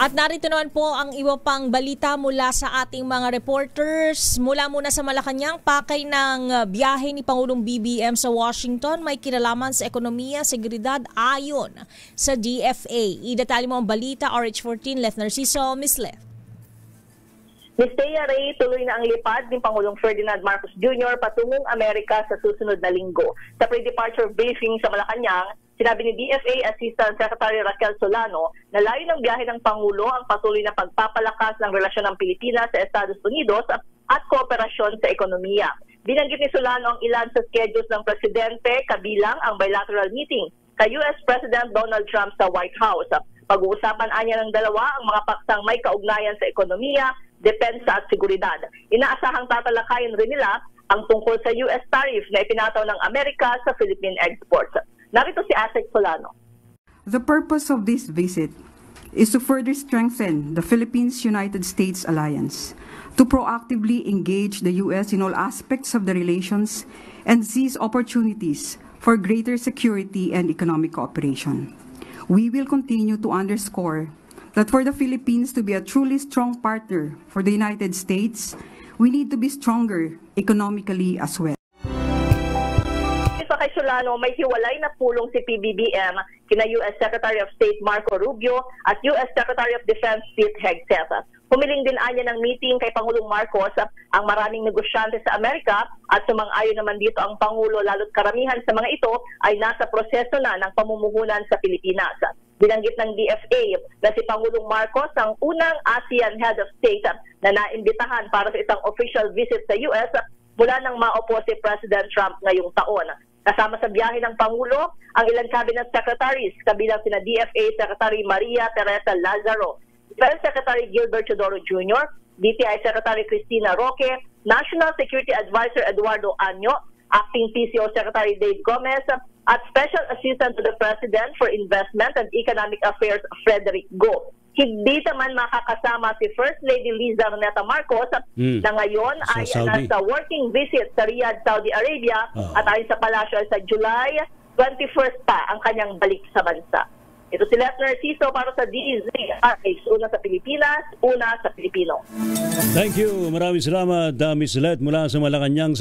At narito naman po ang iba pang balita mula sa ating mga reporters. Mula muna sa Malacanang, pakay ng biyahe ni Pangulong BBM sa Washington may kinalaman sa ekonomiya, seguridad ayon sa DFA. Idetali mo ang balita, RH14, Leth Narciso, Miss Leth. Ms. Thea Ray, tuloy na ang lipad ni Pangulong Ferdinand Marcos Jr. patungong Amerika sa susunod na linggo. Sa pre-departure briefing sa Malacanang, sinabi ni DFA Assistant Secretary Raquel Solano na layo ng biyahe ng Pangulo ang patuloy na pagpapalakas ng relasyon ng Pilipinas sa Estados Unidos at kooperasyon sa ekonomiya. Binanggit ni Solano ang ilan sa schedules ng Presidente, kabilang ang bilateral meeting kay US President Donald Trump sa White House. Pag-uusapan anya ng dalawa ang mga paksang may kaugnayan sa ekonomiya, depensa at seguridad. Inaasahang tatalakayin rin nila ang tungkol sa US tariff na ipinataw ng Amerika sa Philippine exports. Narito si Asek Solano. The purpose of this visit is to further strengthen the Philippines-United States alliance, to proactively engage the U.S. in all aspects of the relations and seize opportunities for greater security and economic cooperation. We will continue to underscore that for the Philippines to be a truly strong partner for the United States, we need to be stronger economically as well. Kay Solano, may hiwalay na pulong si PBBM kina US Secretary of State Marco Rubio at US Secretary of Defense Pete Hegseth. Humiling din anya ng meeting kay Pangulong Marcos ang maraming negosyante sa Amerika at sumang-ayon naman dito ang Pangulo, lalo't karamihan sa mga ito ay nasa proseso na ng pamumuhunan sa Pilipinas. Binanggit ng DFA na si Pangulong Marcos ang unang ASEAN Head of State na naimbitahan para sa isang official visit sa US mula nang maupo si President Trump ngayong taon. Kasama sa biyahe ng Pangulo ang ilang cabinet secretaries, kabilang sina DFA Secretary Maria Teresa Lazaro, Defense Secretary Gilbert Teodoro Jr., DTI Secretary Cristina Roque, National Security Advisor Eduardo Año, Acting PCO Secretary Dave Gomez, at Special Assistant to the President for Investment and Economic Affairs Frederick Go. Hindi naman makakasama si First Lady Liza Roneta Marcos na ngayon ay nasa working visit sa Riyadh, Saudi Arabia at ayon sa palasyo ay sa July 21st pa ang kanyang balik sa bansa. Ito si Leth Narciso para sa DZRH, una sa Pilipinas, una sa Pilipino. Thank you. Maraming salamat, Miss Leth, mula sa Malacanang.